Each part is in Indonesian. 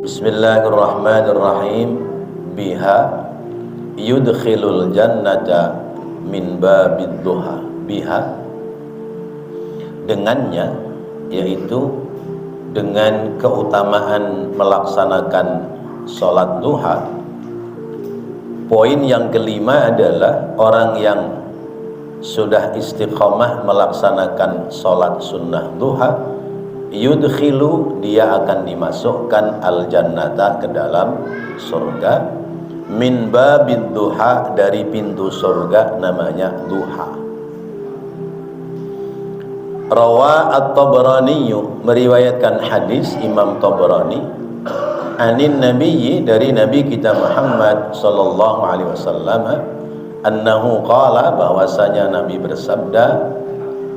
Bismillahirrahmanirrahim. Biha yudkhilul jannata min babid duha. Biha, dengannya, yaitu dengan keutamaan melaksanakan sholat duha. Poin yang kelima adalah orang yang sudah istiqomah melaksanakan sholat sunnah duha, yudkhilu, dia akan dimasukkan al-jannata, ke dalam surga, min babid duha, dari pintu surga namanya duha. Rawa at-Tabrani, meriwayatkan hadis Imam Tabrani, anin nabiyyi, dari nabi kita Muhammad sallallahu alaihi wasallam, annahu qala, bahwasanya nabi bersabda,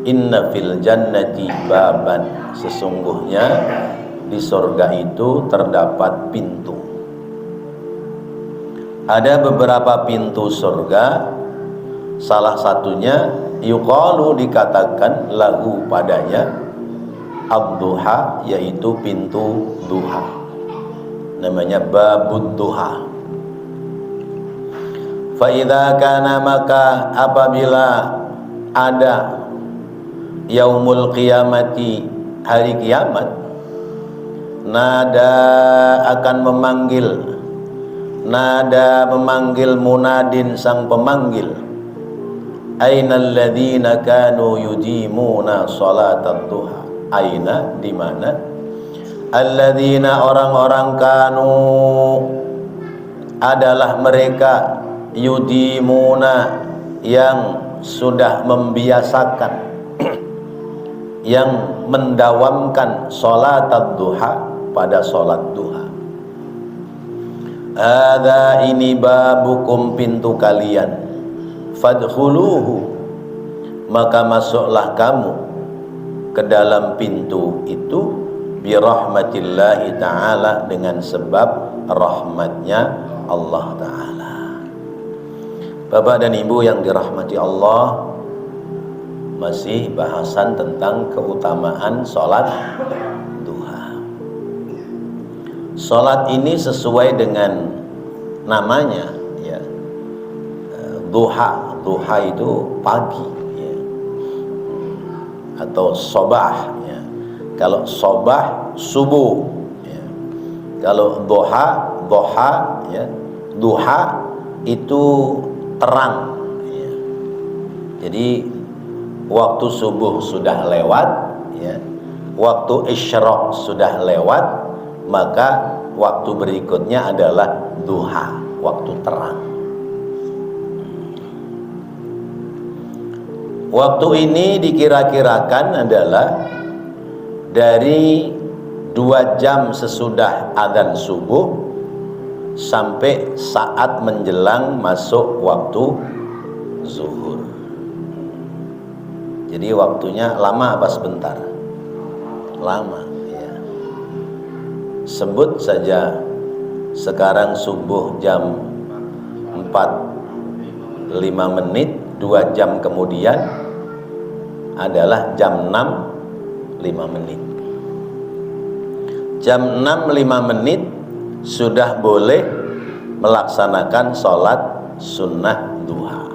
inna fil jannati baban, sesungguhnya di surga itu terdapat pintu. Ada beberapa pintu surga, salah satunya yuqalu, dikatakan lahu, padanya, ad-duha, yaitu pintu duha, namanya babud duha. Fa idza kana, maka apabila ada yaumul qiyamati, hari kiamat, nada, akan memanggil, nada, memanggil, munadin, sang pemanggil, ainal ladzina kanu yudimuna salatat duha. Aina, di mana, alladzina, orang-orang, kanu, adalah mereka, yudimuna, yang sudah membiasakan, yang mendawamkan sholat duha, pada sholat duha. Ada, ini babukum, pintu kalian, fadkhuluhu, maka masuklah kamu ke dalam pintu itu, birahmatillahi ta'ala, dengan sebab rahmatnya Allah ta'ala. Bapak dan Ibu yang dirahmati Allah, masih bahasan tentang keutamaan sholat duha. Sholat ini sesuai dengan namanya, ya, duha. Duha itu pagi, ya, atau sobah, ya. Kalau sobah, subuh, ya. Kalau duha, duha, ya, duha itu terang, ya. Jadi waktu subuh sudah lewat, ya, waktu isyraq sudah lewat, maka waktu berikutnya adalah duha, waktu terang. Waktu ini dikira-kirakan adalah dari 2 jam sesudah adzan subuh sampai saat menjelang masuk waktu zuhur. Jadi waktunya lama apa sebentar? Lama, ya. Sebut saja sekarang subuh jam 4:05, 2 jam kemudian adalah jam 6:05. Jam 6:05 sudah boleh melaksanakan sholat sunnah duha.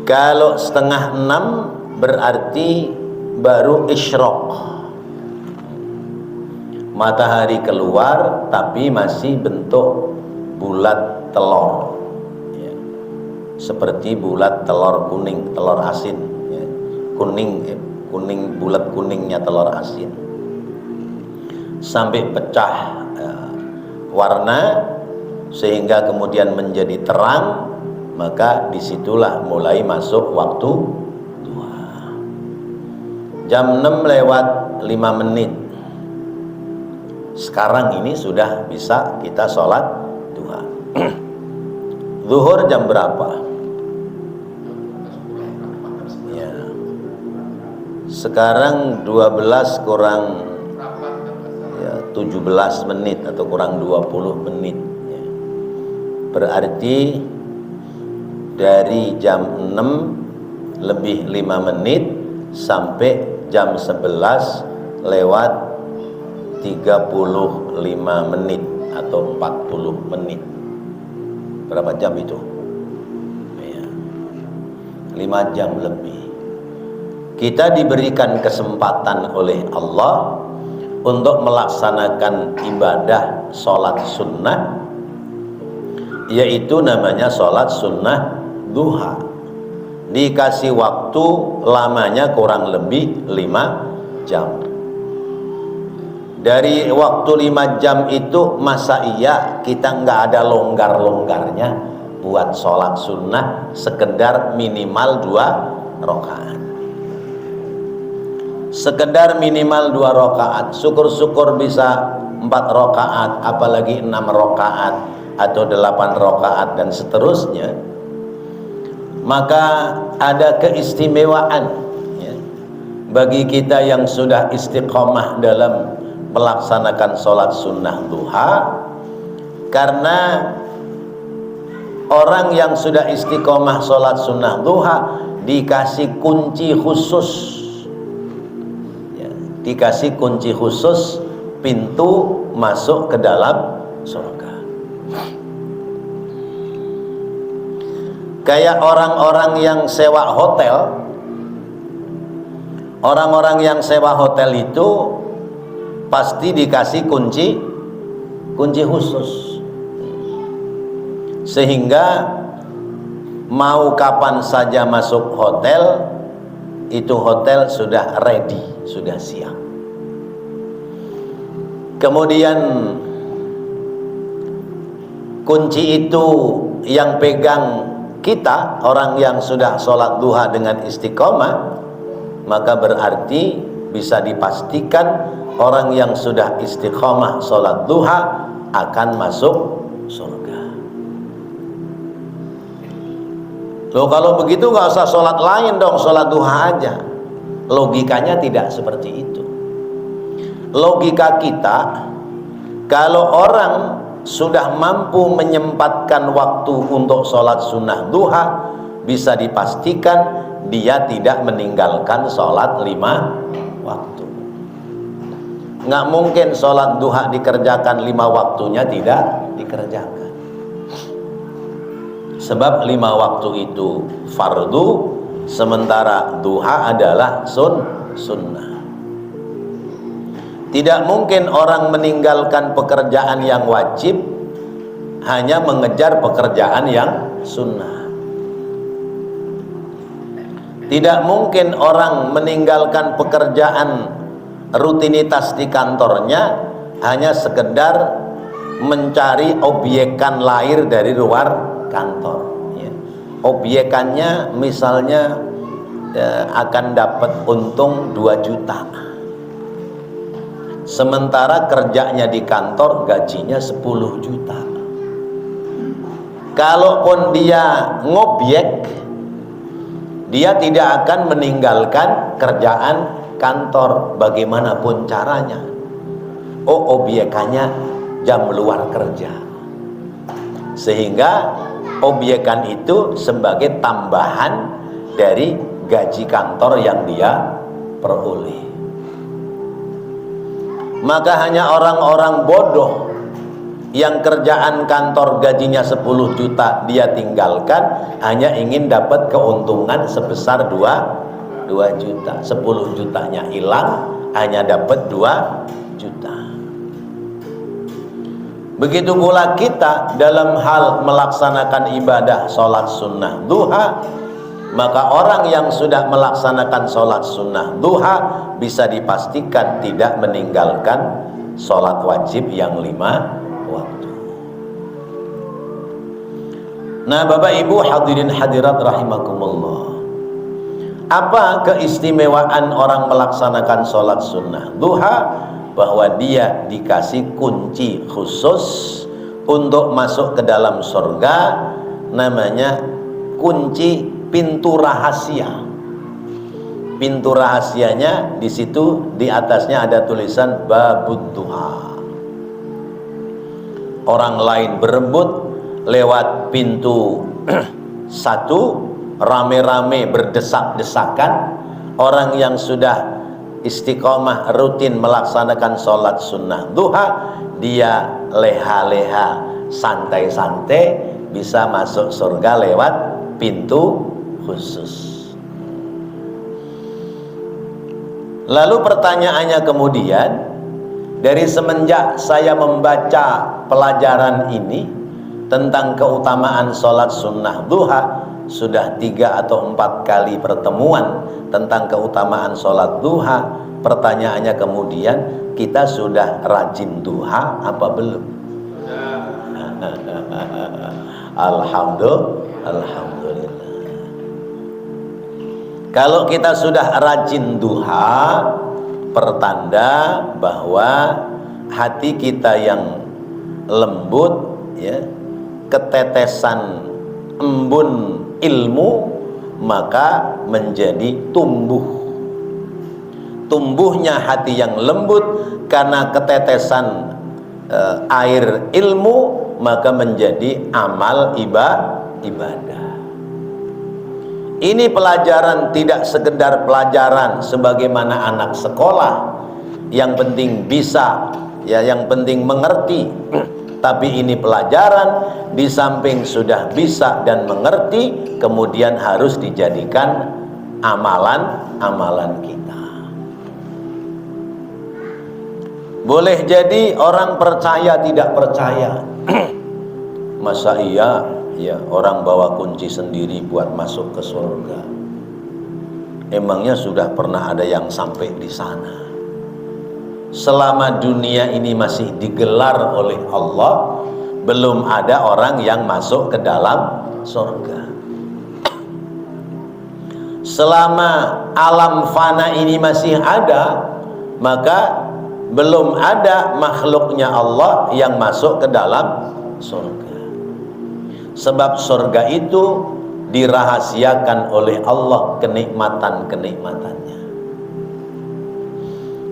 Kalau 5:30 berarti baru isyraq, matahari keluar tapi masih bentuk bulat telur, ya. Seperti bulat telur kuning, telur asin, ya. Kuning, kuning, bulat kuningnya telur asin, sampai pecah, warna sehingga kemudian menjadi terang, maka disitulah mulai masuk waktu duha. Jam 6:05 sekarang ini sudah bisa kita sholat duha. Zuhur jam berapa? Ya, sekarang 12 kurang, ya, 17 menit atau kurang 20 menit, ya. Berarti dari jam 6:05 sampai jam 11:30 menit atau 40 menit. Berapa jam itu? Ya, 5 jam lebih. Kita diberikan kesempatan oleh Allah untuk melaksanakan ibadah sholat sunnah, yaitu namanya sholat sunnah duha. Dikasih waktu lamanya kurang lebih 5 jam. Dari waktu 5 jam itu, masa iya kita nggak ada longgar-longgarnya buat sholat sunnah sekedar minimal 2 rakaat. Sekedar minimal 2 rakaat. Syukur-syukur bisa 4 rakaat, apalagi 6 rakaat atau 8 rakaat dan seterusnya. Maka ada keistimewaan ya, bagi kita yang sudah istiqomah dalam melaksanakan sholat sunnah duha, karena orang yang sudah istiqomah sholat sunnah duha dikasih kunci khusus ya, dikasih kunci khusus pintu masuk ke dalam surga. Kayak orang-orang yang sewa hotel. Orang-orang yang sewa hotel itu pasti dikasih kunci khusus, sehingga mau kapan saja masuk hotel, itu hotel sudah ready, sudah siap. Kemudian kunci itu yang pegang kita, orang yang sudah sholat duha dengan istiqomah, maka berarti bisa dipastikan orang yang sudah istiqomah sholat duha akan masuk surga. Loh, kalau begitu nggak usah sholat lain dong, sholat duha aja. Logikanya tidak seperti itu. Logika kita, kalau orang sudah mampu menyempatkan waktu untuk sholat sunnah duha, bisa dipastikan dia tidak meninggalkan sholat 5 waktu. Nggak mungkin sholat duha dikerjakan 5 waktunya tidak dikerjakan. Sebab 5 waktu itu fardu, sementara duha adalah sunnah. Tidak mungkin orang meninggalkan pekerjaan yang wajib hanya mengejar pekerjaan yang sunnah. Tidak mungkin orang meninggalkan pekerjaan rutinitas di kantornya hanya sekedar mencari obyekan lahir dari luar kantor ya. Obyekannya misalnya akan dapat untung 2 juta, sementara kerjanya di kantor gajinya 10 juta. Kalaupun dia ngobyek, dia tidak akan meninggalkan kerjaan kantor bagaimanapun caranya. Oh, obyekannya jam luar kerja, sehingga obyekan itu sebagai tambahan dari gaji kantor yang dia peroleh. Maka hanya orang-orang bodoh yang kerjaan kantor gajinya 10 juta dia tinggalkan hanya ingin dapat keuntungan sebesar 2 juta. 10 jutanya hilang, hanya dapat 2 juta. Begitu pula kita dalam hal melaksanakan ibadah sholat sunnah duha. Maka orang yang sudah melaksanakan sholat sunnah duha bisa dipastikan tidak meninggalkan sholat wajib yang 5 waktu. Nah, Bapak Ibu hadirin hadirat rahimakumullah, apa keistimewaan orang melaksanakan sholat sunnah duha? Bahwa dia dikasih kunci khusus untuk masuk ke dalam surga, namanya kunci pintu rahasia. Pintu rahasianya di situ, di atasnya ada tulisan babud duha. Orang lain berebut lewat pintu 1, rame-rame berdesak-desakan. Orang yang sudah istiqomah rutin melaksanakan sholat sunnah duha, dia leha-leha, santai-santai bisa masuk surga lewat pintu khusus. Lalu pertanyaannya kemudian, dari semenjak saya membaca pelajaran ini tentang keutamaan sholat sunnah duha, sudah 3 atau 4 kali pertemuan tentang keutamaan sholat duha. Pertanyaannya kemudian, kita sudah rajin duha apa belum? Alhamdulillah. Kalau kita sudah rajin duha, pertanda bahwa hati kita yang lembut, ya, ketetesan embun ilmu, maka menjadi tumbuhnya hati yang lembut karena ketetesan air ilmu, maka menjadi amal ibadah. Ini pelajaran tidak sekedar pelajaran sebagaimana anak sekolah, yang penting bisa, ya, yang penting mengerti. Tapi ini pelajaran, di samping sudah bisa dan mengerti, kemudian harus dijadikan amalan kita. Boleh jadi orang percaya tidak percaya. Masa iya, ya, orang bawa kunci sendiri buat masuk ke surga? Emangnya sudah pernah ada yang sampai di sana? Selama dunia ini masih digelar oleh Allah, belum ada orang yang masuk ke dalam surga. Selama alam fana ini masih ada, maka belum ada makhluknya Allah yang masuk ke dalam surga. Sebab surga itu dirahasiakan oleh Allah kenikmatan-kenikmatannya.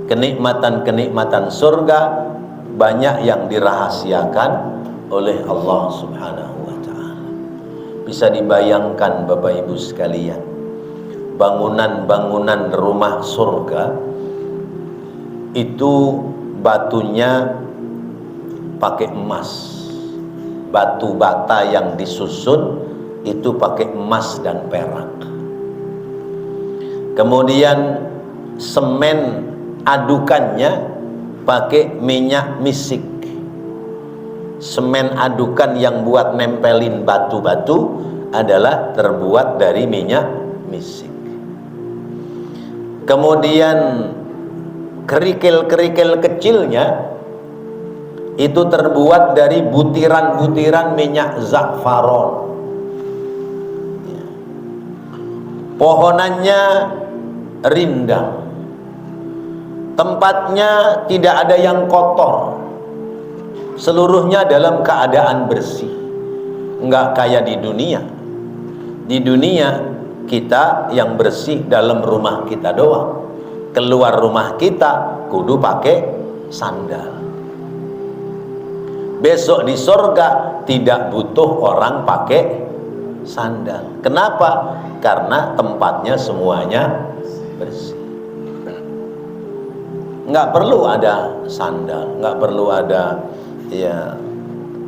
Kenikmatan-kenikmatan surga banyak yang dirahasiakan oleh Allah Subhanahu wa ta'ala. Bisa dibayangkan Bapak Ibu sekalian, bangunan-bangunan rumah surga itu batunya pakai emas, batu bata yang disusun itu pakai emas dan perak. Kemudian semen adukannya pakai minyak misik. Semen adukan yang buat nempelin batu-batu adalah terbuat dari minyak misik. Kemudian kerikil-kerikil kecilnya itu terbuat dari butiran-butiran minyak za'faron. Pohonannya rindang, tempatnya tidak ada yang kotor, seluruhnya dalam keadaan bersih. Enggak kayak di dunia. Di dunia kita yang bersih dalam rumah kita doang, keluar rumah kita kudu pakai sandal. Besok di surga tidak butuh orang pakai sandal. Kenapa? Karena tempatnya semuanya bersih. Nggak perlu ada sandal, nggak perlu ada, ya,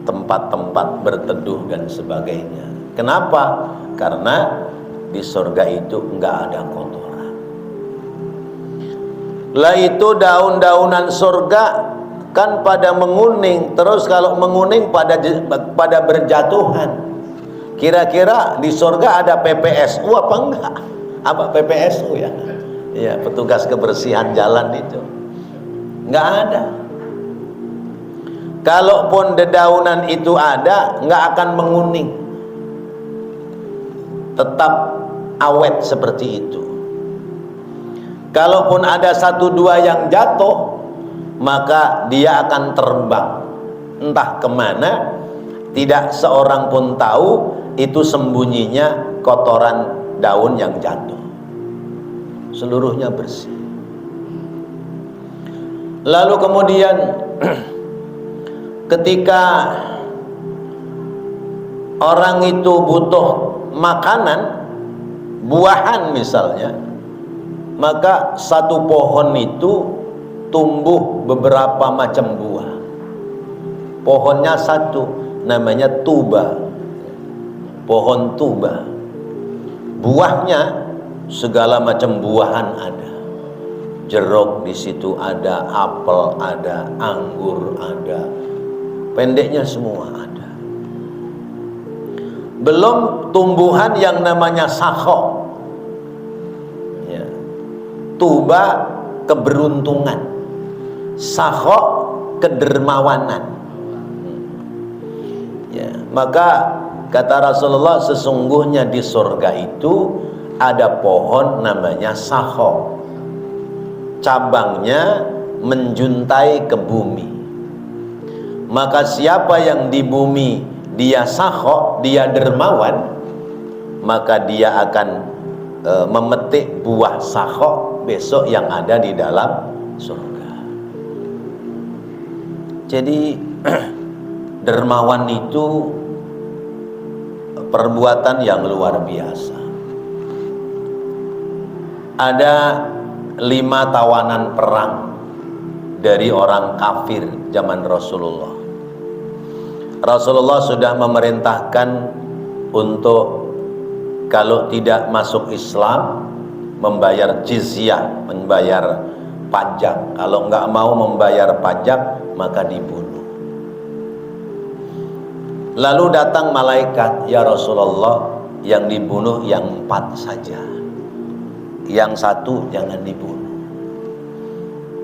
tempat-tempat berteduh dan sebagainya. Kenapa? Karena di surga itu nggak ada kotoran. Lah itu daun-daunan surga kan pada menguning, terus kalau menguning pada berjatuhan. Kira-kira di surga ada PPSU apa enggak? Apa PPSU ya? Ya, petugas kebersihan jalan itu. Enggak ada. Kalaupun dedaunan itu ada, enggak akan menguning. Tetap awet seperti itu. Kalaupun ada 1-2 yang jatuh, maka dia akan terbang entah kemana, tidak seorang pun tahu itu sembunyinya kotoran daun yang jatuh, seluruhnya bersih. Lalu kemudian ketika orang itu butuh makanan, buahan misalnya, maka satu pohon itu tumbuh beberapa macam buah. Pohonnya satu, namanya tuba, pohon tuba. Buahnya segala macam buahan ada, jeruk di situ ada, apel ada, anggur ada, pendeknya semua ada. Belum tumbuhan yang namanya sakho, ya. Tuba keberuntungan, sakho kedermawanan, ya. Maka kata Rasulullah, sesungguhnya di surga itu ada pohon namanya sakho, cabangnya menjuntai ke bumi. Maka siapa yang di bumi dia sakho, dia dermawan, maka dia akan memetik buah sakho besok yang ada di dalam surga. Jadi dermawan itu perbuatan yang luar biasa. Ada 5 tawanan perang dari orang kafir zaman Rasulullah. Rasulullah sudah memerintahkan untuk kalau tidak masuk Islam membayar jizyah, membayar pajak. Kalau nggak mau membayar pajak maka dibunuh. Lalu datang malaikat, ya Rasulullah, yang dibunuh yang 4 saja, yang 1 jangan dibunuh.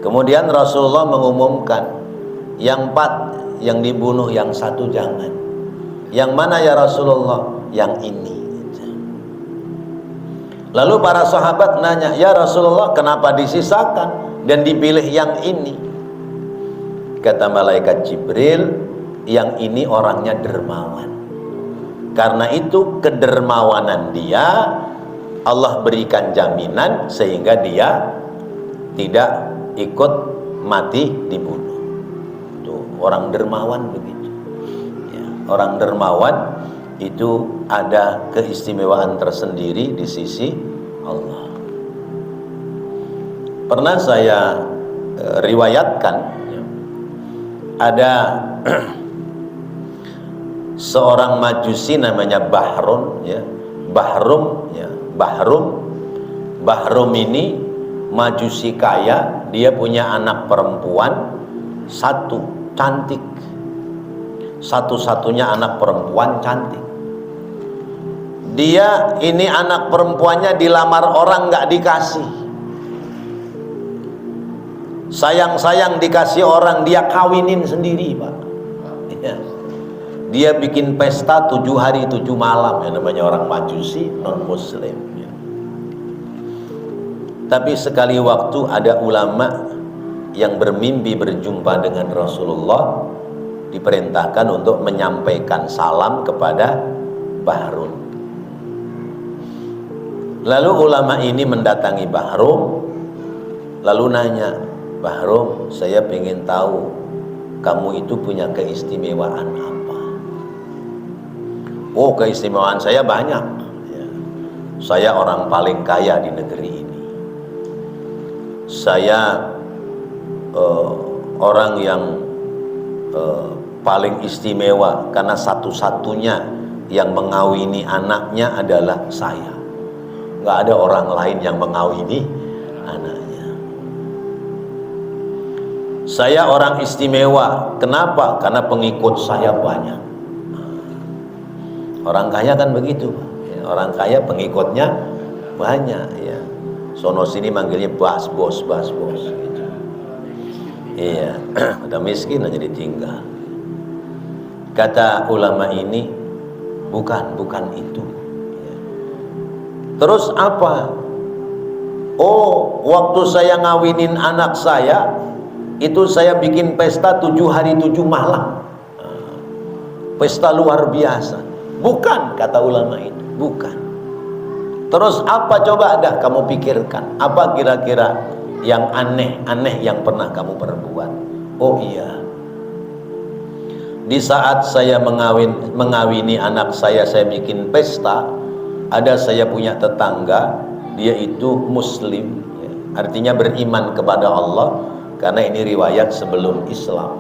Kemudian Rasulullah mengumumkan, yang 4 yang dibunuh, yang 1 jangan. Yang mana ya Rasulullah? Yang ini. Lalu para sahabat nanya, ya Rasulullah, kenapa disisakan dan dipilih yang ini? Kata malaikat Jibril, yang ini orangnya dermawan. Karena itu kedermawanan dia Allah berikan jaminan sehingga dia tidak ikut mati dibunuh. Orang dermawan begitu, ya, orang dermawan itu ada keistimewaan tersendiri di sisi Allah. Pernah saya riwayatkan, ya, ada seorang majusi namanya Bahrum, ya. Bahrum ini majusi kaya, dia punya anak perempuan 1 cantik, satu-satunya anak perempuan cantik. Dia ini anak perempuannya dilamar orang nggak dikasih, sayang-sayang dikasih orang, dia kawinin sendiri, Pak. Ya. Dia bikin pesta 7 hari 7 malam, yang namanya orang majusi non muslim, ya. Tapi sekali waktu ada ulama yang bermimpi berjumpa dengan Rasulullah, diperintahkan untuk menyampaikan salam kepada Bahrum. Lalu ulama ini mendatangi Bahrum, lalu nanya, Bahrum, saya ingin tahu kamu itu punya keistimewaan apa? Oh, keistimewaan saya banyak, ya. Saya orang paling kaya di negeri ini. Saya orang yang paling istimewa karena satu-satunya yang mengawini anaknya adalah saya. Nggak ada orang lain yang mengawini anaknya. Saya orang istimewa. Kenapa? Karena pengikut saya banyak. Orang kaya kan begitu, orang kaya pengikutnya banyak, ya. Sono sini manggilnya bos. Gitu. Iya, udah miskin aja ditinggal. Kata ulama ini, bukan itu. Ya. Terus apa? Oh, waktu saya ngawinin anak saya, itu saya bikin pesta 7 hari 7 malam. Pesta luar biasa. Bukan, kata ulama itu, bukan. Terus apa coba dah kamu pikirkan? Apa kira-kira yang aneh-aneh yang pernah kamu perbuat? Oh iya, di saat saya mengawini anak saya bikin pesta. Ada saya punya tetangga, dia itu muslim, ya. artinya beriman kepada Allah, karena ini riwayat sebelum Islam.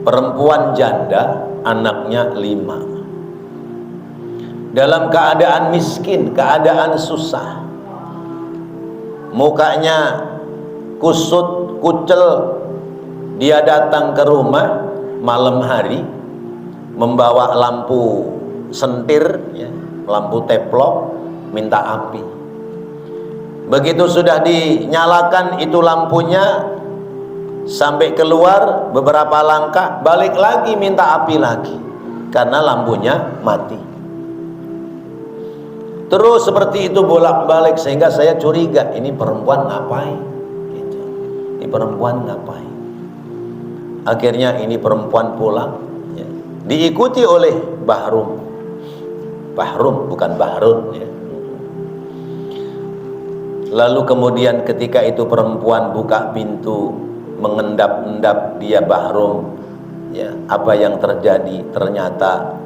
Perempuan janda, anaknya 5, dalam keadaan miskin, keadaan susah, mukanya kusut kucel. Dia datang ke rumah malam hari membawa lampu sentir, ya, lampu teplok, minta api. Begitu sudah dinyalakan itu lampunya, sampai keluar beberapa langkah, balik lagi minta api lagi, karena lampunya mati. Terus seperti itu bolak-balik, sehingga saya curiga, ini perempuan ngapain gitu. Ini perempuan ngapain. Akhirnya ini perempuan pulang, ya, diikuti oleh Bahrum bukan Bahrun, ya. Lalu kemudian ketika itu perempuan buka pintu, mengendap-endap dia Bahrum, ya, apa yang terjadi? Ternyata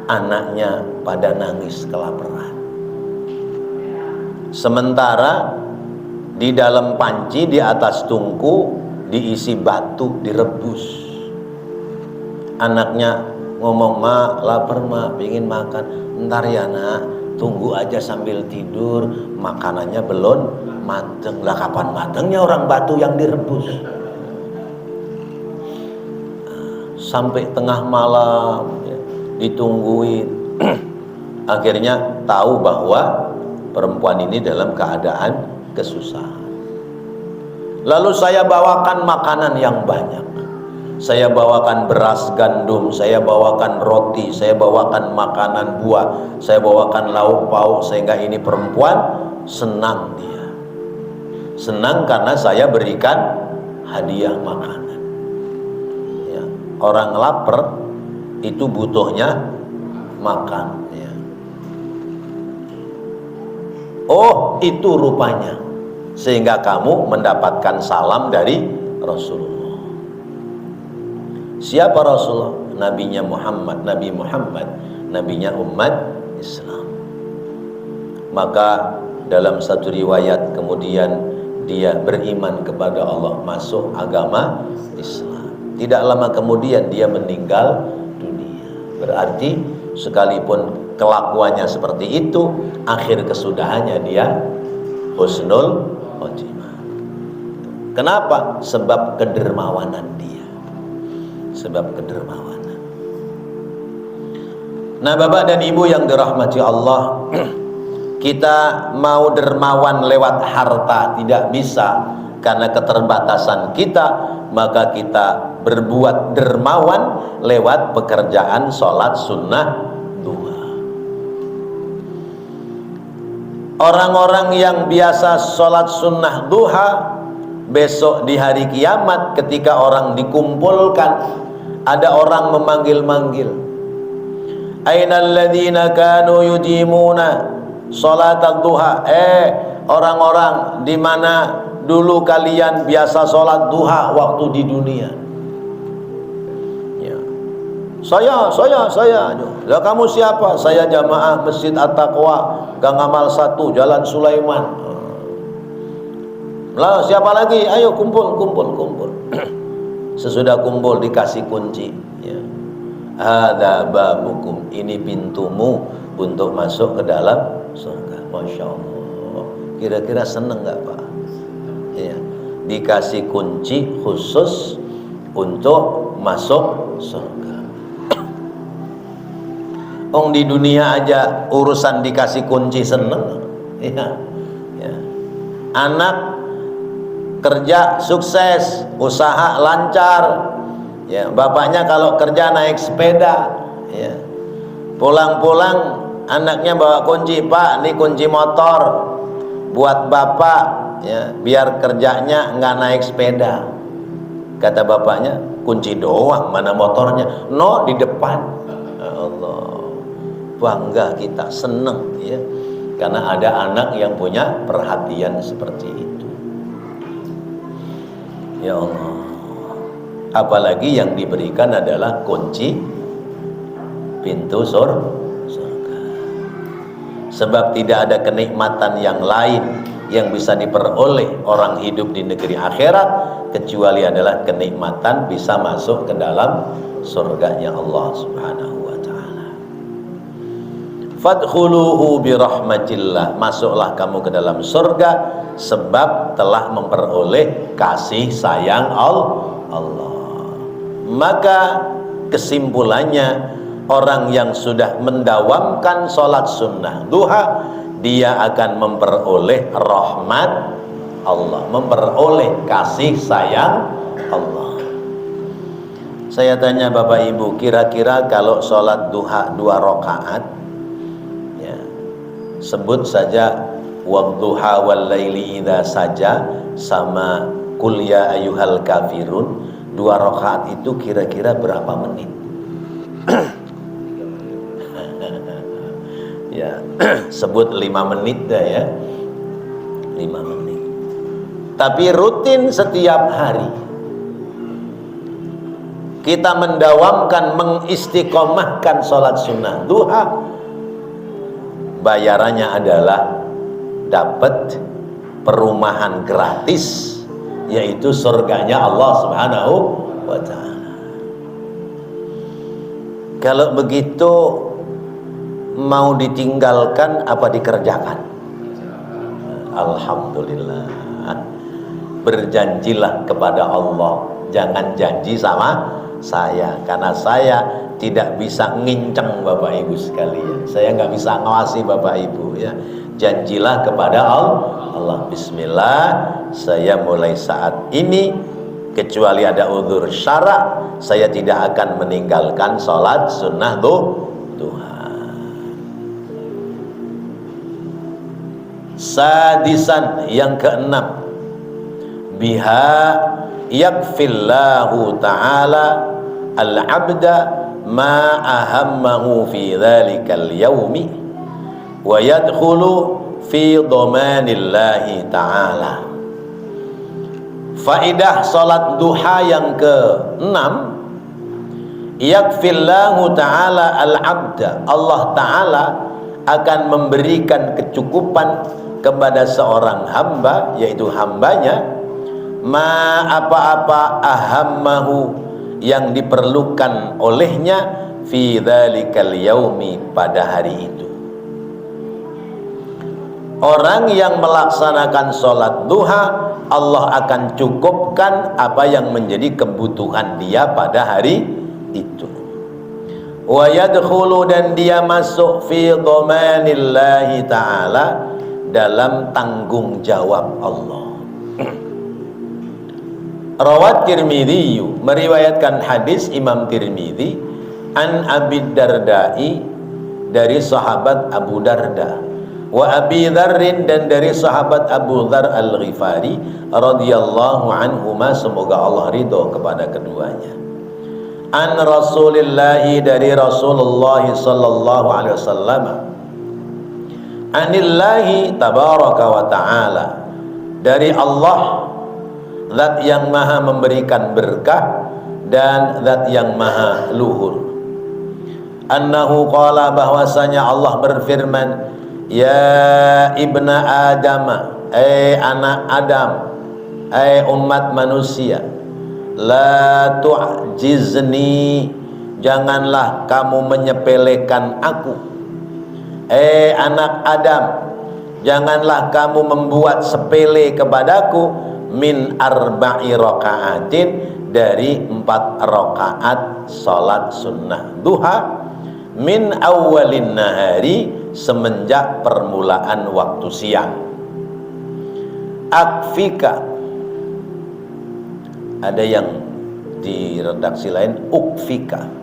anaknya pada nangis kelaparan. Sementara di dalam panci, di atas tungku diisi batu, direbus. Anaknya ngomong, "Ma, lapar ma, pingin makan." "Ntar ya nak, tunggu aja sambil tidur, makanannya belum mateng." Lah kapan matengnya orang batu yang direbus? Sampai tengah malam, ya, ditungguin. Akhirnya tahu bahwa perempuan ini dalam keadaan kesusahan. Lalu saya bawakan makanan yang banyak. Saya bawakan beras gandum, saya bawakan roti, saya bawakan makanan buah, saya bawakan lauk pauk, sehingga ini perempuan senang dia. Senang karena saya berikan hadiah makanan. Ya, orang lapar itu butuhnya makan. Ya. Oh, itu rupanya. Sehingga kamu mendapatkan salam dari Rasulullah. Siapa Rasulullah? Nabinya Muhammad, Nabi Muhammad, nabinya umat Islam. Maka dalam satu riwayat kemudian dia beriman kepada Allah, masuk agama Islam. Tidak lama kemudian dia meninggal dunia. Berarti sekalipun kelakuannya seperti itu, akhir kesudahannya dia husnul khotimah. Kenapa? Sebab kedermawanan dia. Sebab kedermawanan. Nah, Bapak dan Ibu yang dirahmati Allah, kita mau dermawan lewat harta tidak bisa karena keterbatasan kita, maka kita berbuat dermawan lewat pekerjaan sholat sunnah duha. Orang-orang yang biasa sholat sunnah duha, besok di hari kiamat ketika orang dikumpulkan, ada orang memanggil-manggil, "Ainal ladzina kanu yudimuna sholatal duha?" Orang-orang di mana dulu kalian biasa sholat duha waktu di dunia? Ya. Saya. Lah kamu siapa? Saya jamaah Masjid At-Taqwa, Gang Amal 1, Jalan Sulaiman. Lah siapa lagi? Ayo kumpul. Sesudah kumpul dikasih kunci, ya. Hadza babukum, ini pintumu untuk masuk ke dalam surga. Masya Allah. Kira-kira seneng nggak Pak? Ya. Dikasih kunci khusus untuk masuk surga. Di dunia aja urusan dikasih kunci seneng, ya. Anak kerja sukses, usaha lancar, ya, bapaknya kalau kerja naik sepeda, ya, pulang-pulang anaknya bawa kunci, "Pak, ini kunci motor buat bapak, ya, biar kerjanya nggak naik sepeda." Kata bapaknya, "Kunci doang, mana motornya?" "No, di depan." Allah, bangga kita, seneng, ya, karena ada anak yang punya perhatian seperti itu. Ya Allah, apalagi yang diberikan adalah kunci pintu surga. Sebab tidak ada kenikmatan yang lain yang bisa diperoleh orang hidup di negeri akhirat kecuali adalah kenikmatan bisa masuk ke dalam surganya Allah Subhanahu wa taala. Fadkhuluhu birahmatillah, masuklah kamu ke dalam surga sebab telah memperoleh kasih sayang Allah. Maka kesimpulannya, orang yang sudah mendawamkan sholat sunnah duha, dia akan memperoleh rahmat Allah, memperoleh kasih sayang Allah. Saya tanya Bapak Ibu, kira-kira kalau sholat duha 2 rakaat, ya, sebut saja wadduha wal laili idza saja sama qul ya ayyuhal kafirun, 2 rakaat itu kira-kira berapa menit? Ya, sebut 5 menit dah ya, 5 menit. Tapi rutin setiap hari kita mendawamkan, mengistiqomahkan sholat sunnah duha, bayarannya adalah dapat perumahan gratis, yaitu surganya Allah Subhanahu wa ta'ala. Kalau begitu, mau ditinggalkan apa dikerjakan? Alhamdulillah. Berjanjilah kepada Allah, jangan janji sama saya, karena saya tidak bisa nginceng Bapak Ibu sekalian, saya nggak bisa ngawasi Bapak Ibu ya. Janjilah kepada Allah, bismillah, saya mulai saat ini kecuali ada uzur syara, saya tidak akan meninggalkan sholat sunnah duha. Sadisan, yang keenam, biha yakfillahu ta'ala al-abda ma ahammahu fi dhalikal yawmi wa yadkhulu fi dhamanillahi ta'ala. Faidah salat duha yang ke-6, yakfillahu ta'ala al-abda, Allah ta'ala akan memberikan kecukupan kepada seorang hamba, yaitu hambanya, ma apa-apa ahammahu yang diperlukan olehnya, fi dzalikal yaumi, pada hari itu. Orang yang melaksanakan sholat duha, Allah akan cukupkan apa yang menjadi kebutuhan dia pada hari itu. Wa yadkhulu, dan dia masuk fi dhamanillahi ta'ala, dalam tanggung jawab Allah. Rawat Tirmidzi, meriwayatkan hadis Imam Tirmidzi, an Abi Dardai, dari sahabat Abu Darda, wa Abi Dzarrin, dan dari sahabat Abu Dzar Al-Ghifari radhiyallahu anhuma, semoga Allah ridho kepada keduanya. An Rasulillahi, dari Rasulullah sallallahu alaihi wasallam, anillahi tabaraka wa ta'ala, dari Allah, zat yang maha memberikan berkah dan zat yang maha luhur. Annahu qala, bahwasanya Allah berfirman, ya ibna Adam, anak Adam, umat manusia, la tu'jizni, janganlah kamu menyepelekan aku. Anak Adam, janganlah kamu membuat sepele kepadaku, min arba'i raka'atin, dari 4 rakaat salat sunnah duha, min awwalin nahari, semenjak permulaan waktu siang. Akfika, ada yang di redaksi lain ukfika.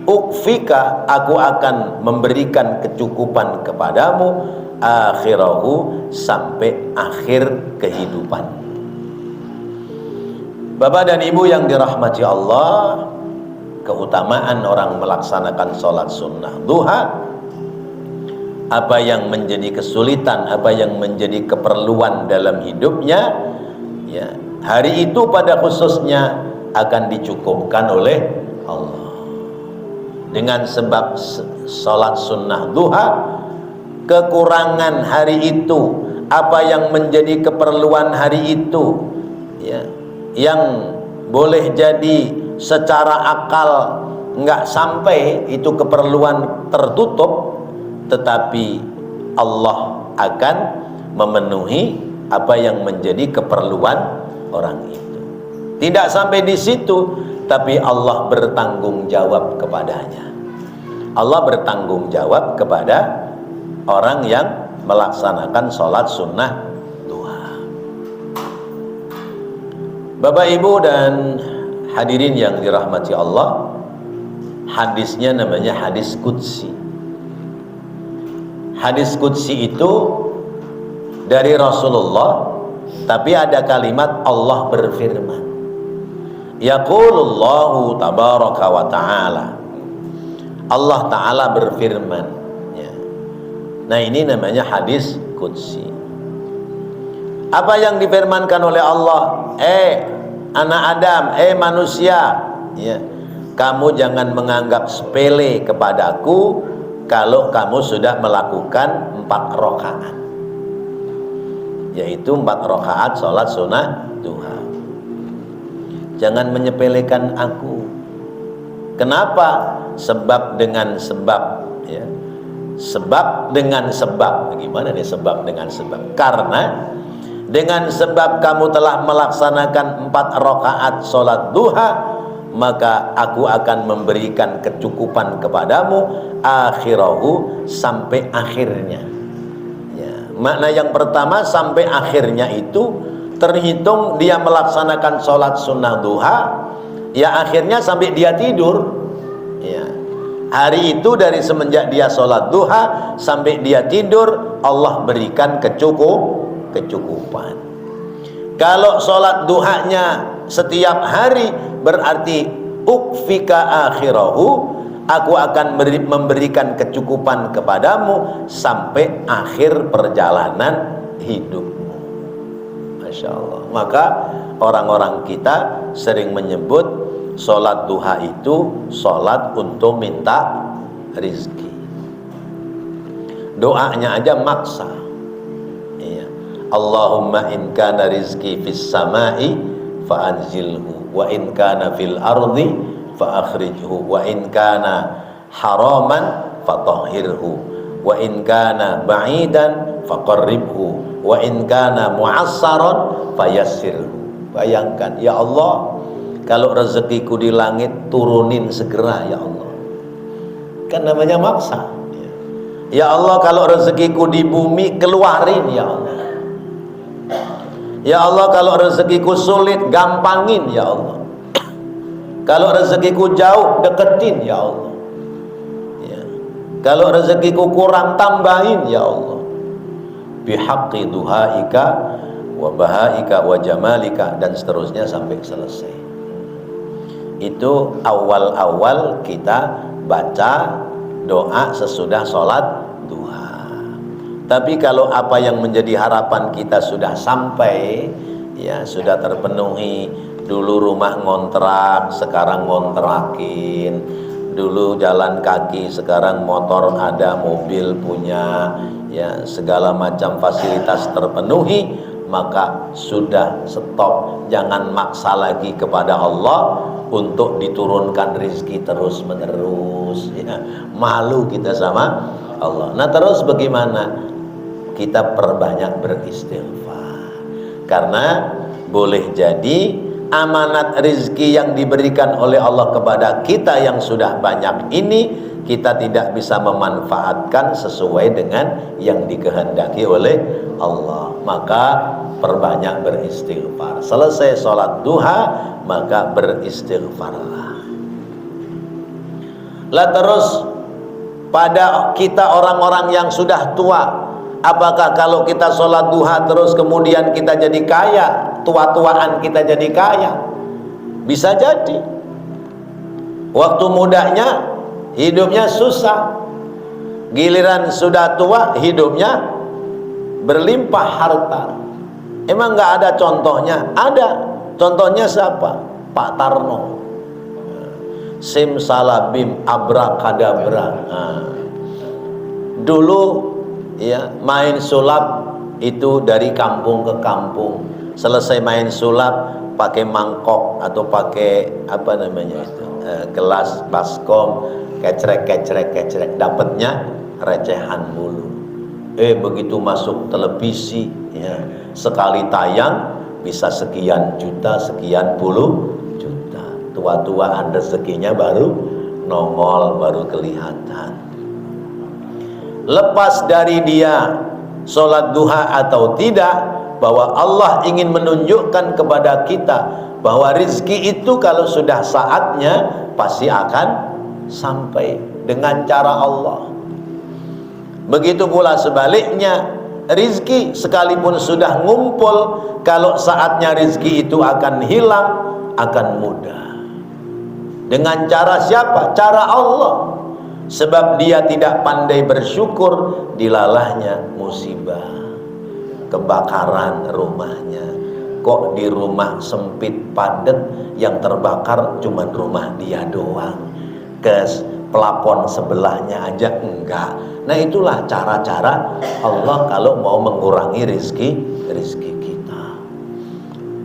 Ukfika, aku akan memberikan kecukupan kepadamu, akhirahu, sampai akhir kehidupan. Bapak dan Ibu yang dirahmati Allah, keutamaan orang melaksanakan sholat sunnah duha, apa yang menjadi kesulitan, apa yang menjadi keperluan dalam hidupnya, ya, hari itu pada khususnya akan dicukupkan oleh Allah. Dengan sebab sholat sunnah duha, kekurangan hari itu apa yang menjadi keperluan hari itu, ya, yang boleh jadi secara akal nggak sampai, itu keperluan tertutup, tetapi Allah akan memenuhi apa yang menjadi keperluan orang itu. Tidak sampai di situ, tapi Allah bertanggung jawab kepadanya. Allah bertanggung jawab kepada orang yang melaksanakan sholat sunnah duha. Bapak Ibu dan hadirin yang dirahmati Allah, hadisnya namanya hadis qudsi. Hadis qudsi itu dari Rasulullah, tapi ada kalimat Allah berfirman. Yaqulullahu tabaraka wa ta'ala, Allah Ta'ala berfirman, ya. Nah, ini namanya hadis qudsi. Apa yang difirmankan oleh Allah? Anak Adam, manusia, ya, kamu jangan menganggap sepele kepadaku kalau kamu sudah melakukan 4 rakaat, yaitu 4 rakaat sholat sunnah duha. Jangan menyepelekan aku. Kenapa? Sebab dengan sebab, ya. Sebab dengan sebab. Bagaimana nih sebab dengan sebab? Karena dengan sebab kamu telah melaksanakan 4 rakaat sholat duha, maka aku akan memberikan kecukupan kepadamu akhirahu, sampai akhirnya, ya. Makna yang pertama, sampai akhirnya itu terhitung dia melaksanakan sholat sunnah duha, ya akhirnya sampai dia tidur, ya. Hari itu dari semenjak dia sholat duha sampai dia tidur, Allah berikan kecukupan. Kalau sholat duhanya setiap hari, berarti ukfika akhirahu, aku akan memberikan kecukupan kepadamu sampai akhir perjalanan hidupmu. Masya Allah. Maka orang-orang kita sering menyebut sholat duha itu sholat untuk minta rizki. Doanya aja maksa, iya. Allahumma in kana rizki fis samai fa anzilhu, wa in kana fil ardi fa akhrijhu, wa in kana haraman fa tahhirhu, wa in kana ba'idan fa qarribhu, wa in kana mu'assaran fa yassirhu. Bayangkan, ya Allah, kalau rezekiku di langit turunin segera ya Allah. Kan namanya maksa. Ya Allah, kalau rezekiku di bumi keluarin ya Allah. Ya Allah, kalau rezekiku sulit gampangin ya Allah. Kalau rezekiku jauh deketin ya Allah, ya. Kalau rezekiku kurang tambahin ya Allah. Bihaqqi duhaika wa bahaika wa jamalika, dan seterusnya sampai selesai. Itu awal-awal kita baca doa sesudah sholat duha. Tapi kalau apa yang menjadi harapan kita sudah sampai, ya sudah terpenuhi, dulu rumah ngontrak, sekarang ngontrakin, dulu jalan kaki, sekarang motor ada, mobil punya, ya segala macam fasilitas terpenuhi, maka sudah stop. Jangan maksa lagi kepada Allah untuk diturunkan rizki terus menerus, ya. Malu kita sama Allah. Nah, terus bagaimana? Kita perbanyak beristighfar, karena boleh jadi amanat rizki yang diberikan oleh Allah kepada kita yang sudah banyak ini, kita tidak bisa memanfaatkan sesuai dengan yang dikehendaki oleh Allah. Maka perbanyak beristighfar. Selesai sholat duha, maka beristighfarlah. Lah terus pada kita orang-orang yang sudah tua, apakah kalau kita sholat duha terus kemudian kita jadi kaya, tua-tuaan kita jadi kaya? Bisa jadi. Waktu mudanya hidupnya susah, giliran sudah tua hidupnya berlimpah harta. Emang nggak ada contohnya? Ada. Contohnya siapa? Pak Tarno. Simsalabim abrakadabra. Dulu ya main sulap itu dari kampung ke kampung, selesai main sulap pakai mangkok atau pakai apa namanya itu, gelas baskom, kecrek, dapatnya recehan mulu. Begitu masuk televisi, ya, sekali tayang bisa sekian juta, sekian puluh juta. Tua-tuaan rezekinya baru nongol, baru kelihatan. Lepas dari dia sholat duha atau tidak, bahwa Allah ingin menunjukkan kepada kita bahwa rizki itu kalau sudah saatnya pasti akan sampai dengan cara Allah. Begitu pula sebaliknya, rizki sekalipun sudah ngumpul, kalau saatnya rizki itu akan hilang, akan mudah. Dengan cara siapa? Cara Allah. Sebab dia tidak pandai bersyukur, dilalahnya musibah, kebakaran rumahnya. Kok di rumah sempit padat, yang terbakar cuma rumah dia doang, ke pelapon sebelahnya aja enggak. Nah itulah cara-cara Allah kalau mau mengurangi rizki kita.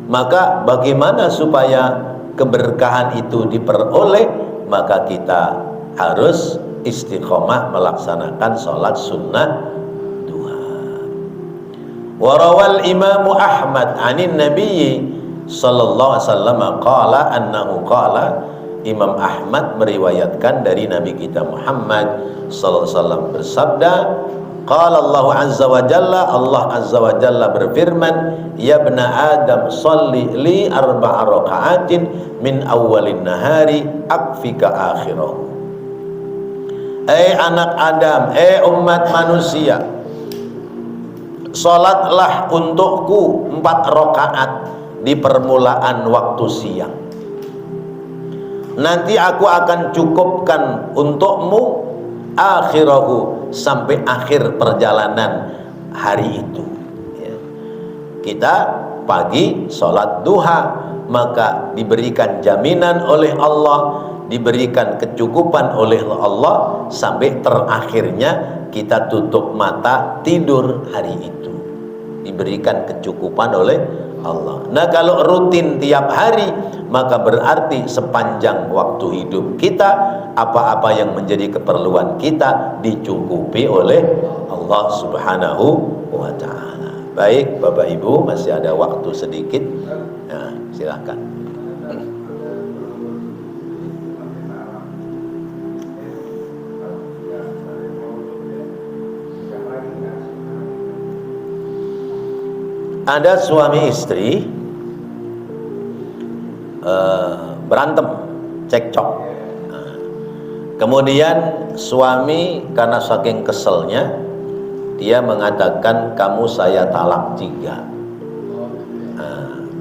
Maka bagaimana supaya keberkahan itu diperoleh? Maka kita harus istiqomah melaksanakan sholat sunnah duha. Warawal Imamu Ahmad anin Nabi sallallahu alaihi wasallam qala annahu qala, Imam Ahmad meriwayatkan dari Nabi kita Muhammad sallallahu alaihi wasallam bersabda, qala Allah azza wa jalla, Allah azza wa jalla berfirman, ya ibna Adam sholli li arba'a raka'atin min awwalin nahari akfika akhirahu. Anak Adam, umat manusia, salatlah untukku 4 rakaat di permulaan waktu siang. Nanti aku akan cukupkan untukmu akhirahu, sampai akhir perjalanan hari itu. Ya. Kita pagi sholat duha, maka diberikan jaminan oleh Allah, diberikan kecukupan oleh Allah, sampai terakhirnya kita tutup mata tidur hari itu, diberikan kecukupan oleh Allah. Nah kalau rutin tiap hari, maka berarti sepanjang waktu hidup kita, apa-apa yang menjadi keperluan kita dicukupi oleh Allah subhanahu wa ta'ala. Baik Bapak Ibu, masih ada waktu sedikit, nah, silahkan. Ada suami istri berantem, cekcok. Kemudian suami karena saking keselnya, dia mengatakan, kamu saya talak 3.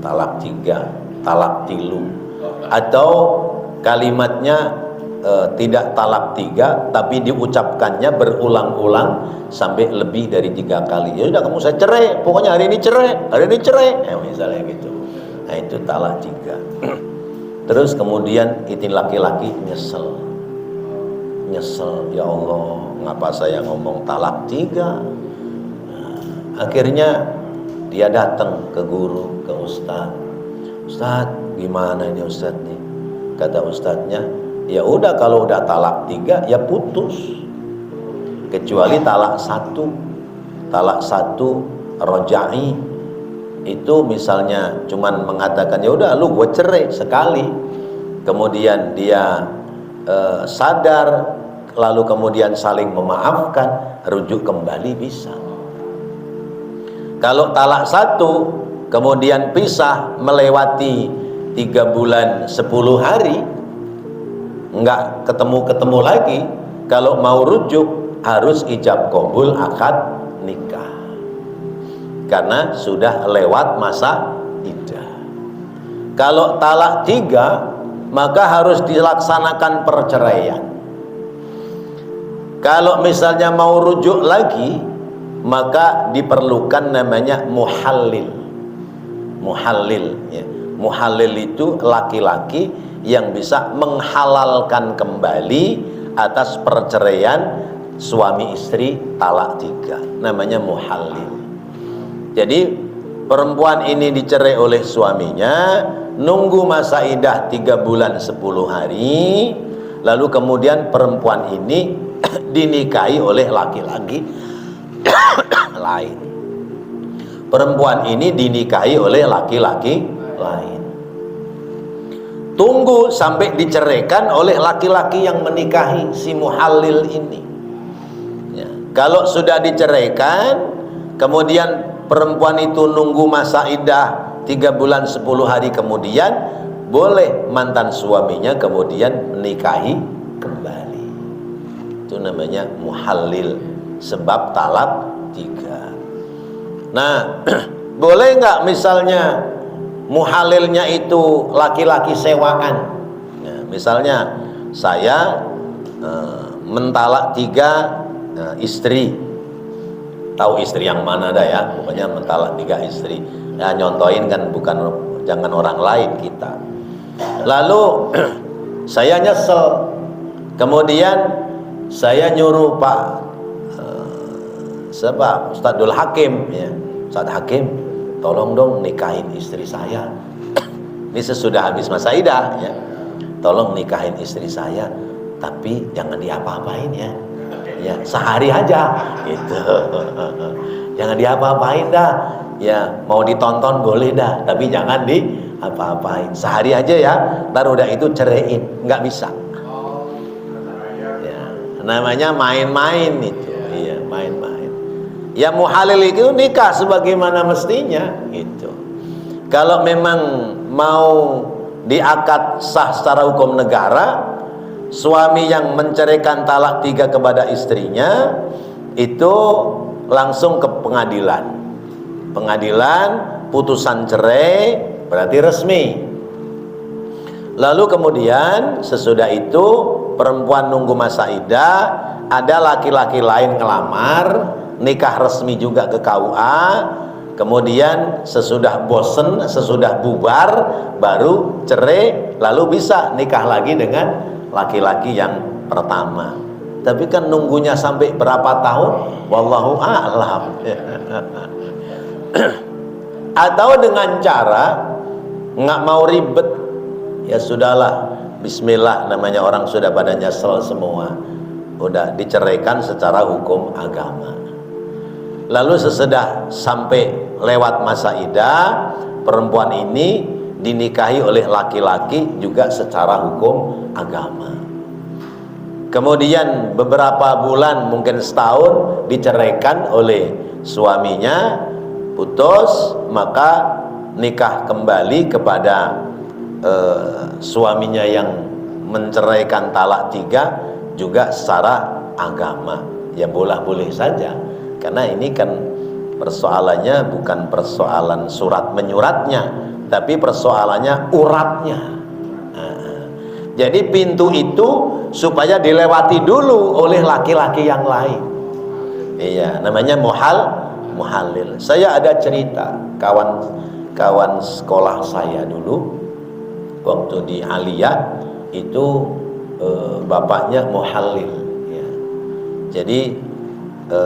Talak 3, talak tilu. Atau kalimatnya tidak talak 3, tapi diucapkannya berulang-ulang sampai lebih dari 3 kali. Ya udah, kamu saya cerai, pokoknya hari ini cerai, hari ini cerai, misalnya gitu. Nah itu talak 3. Terus kemudian itu laki-laki nyesel, ya Allah, ngapa saya ngomong talak 3? Nah, akhirnya dia datang ke guru, ke ustadz. Ustadz, gimana ini ustadz nih? Kata ustadznya, ya udah kalau udah talak 3 ya putus, kecuali talak 1. Talak 1 roja'i itu misalnya cuman mengatakan ya udah lu gue cerai sekali, kemudian dia sadar, lalu kemudian saling memaafkan, rujuk kembali bisa. Kalau talak 1 kemudian pisah melewati 3 bulan 10 hari enggak ketemu lagi, kalau mau rujuk harus ijab qabul akad nikah, karena sudah lewat masa iddah. Kalau talak 3 maka harus dilaksanakan perceraian. Kalau misalnya mau rujuk lagi, maka diperlukan namanya muhallil. Ya. Muhallil itu laki-laki yang bisa menghalalkan kembali atas perceraian suami istri talak 3, namanya muhallil. Jadi perempuan ini dicerai oleh suaminya, nunggu masa iddah 3 bulan 10 hari, lalu kemudian perempuan ini dinikahi oleh laki-laki lain. Perempuan ini dinikahi oleh laki-laki lain. Tunggu sampai diceraikan oleh laki-laki yang menikahi si muhallil ini. Ya. Kalau sudah diceraikan, kemudian perempuan itu nunggu masa iddah 3 bulan 10 hari kemudian, boleh mantan suaminya kemudian menikahi kembali. Itu namanya muhallil, sebab talak 3. Nah, boleh nggak misalnya muhalilnya itu laki-laki sewaan? Ya, misalnya saya mentalak 3 istri. Tahu istri yang mana dah ya, pokoknya mentalak 3 istri. Ya, nyontoin kan, bukan, jangan orang lain kita. Lalu saya nyesel, kemudian saya nyuruh Pak siapa, Ustadzul Hakim ya, Ustadz Hakim, tolong dong nikahin istri saya. Ini sesudah habis masa iddah ya, tolong nikahin istri saya, tapi jangan diapa-apain ya. Ya, sehari aja gitu. Jangan diapa-apain dah. Ya, mau ditonton boleh dah, tapi jangan diapa-apain. Sehari aja ya. Ntar udah itu ceraiin, nggak bisa. Ya, namanya main-main itu. Iya, main-main. Ya, muhalil itu nikah sebagaimana mestinya gitu. Kalau memang mau diakad sah secara hukum negara, suami yang menceraikan talak 3 kepada istrinya itu langsung ke pengadilan. Pengadilan, putusan cerai berarti resmi. Lalu kemudian sesudah itu perempuan nunggu masa iddah, ada laki-laki lain ngelamar, nikah resmi juga ke KUA. Kemudian sesudah bosen, sesudah bubar, baru cerai, lalu bisa nikah lagi dengan laki-laki yang pertama. Tapi kan nunggunya sampai berapa tahun? Wallahu a'lam. Atau dengan cara nggak mau ribet, ya sudahlah, bismillah, namanya orang sudah pada nyesel semua, udah diceraikan secara hukum agama. Lalu sesudah sampai lewat masa iddah, perempuan ini dinikahi oleh laki-laki juga secara hukum agama. Kemudian beberapa bulan, mungkin setahun, diceraikan oleh suaminya, putus, maka nikah kembali kepada suaminya yang menceraikan talak 3 juga secara agama. Ya boleh-boleh saja, karena ini kan persoalannya bukan persoalan surat menyuratnya, tapi persoalannya uratnya. Jadi pintu itu supaya dilewati dulu oleh laki-laki yang lain. Iya, namanya muhalil. Saya ada cerita kawan sekolah saya dulu waktu di Aliyah itu bapaknya muhalil. Ya. Jadi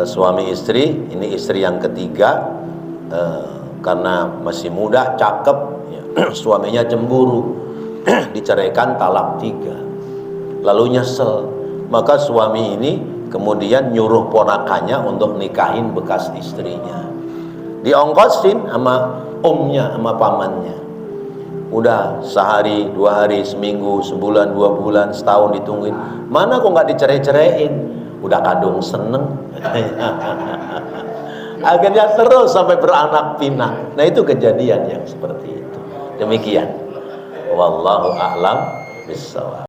suami istri, ini istri yang ketiga, karena masih muda, cakep, ya, suaminya cemburu, diceraikan talak 3, lalu nyesel, maka suami ini kemudian nyuruh ponakannya untuk nikahin bekas istrinya, diongkosin sama omnya, sama pamannya. Udah sehari, 2 hari, seminggu, sebulan, 2 bulan, setahun ditungguin, mana kok nggak dicerai-ceraiin. Udah kadung seneng. Akhirnya terus sampai beranak pinak. Nah, itu kejadian yang seperti itu. Demikian. Wallahu a'lam bishawab.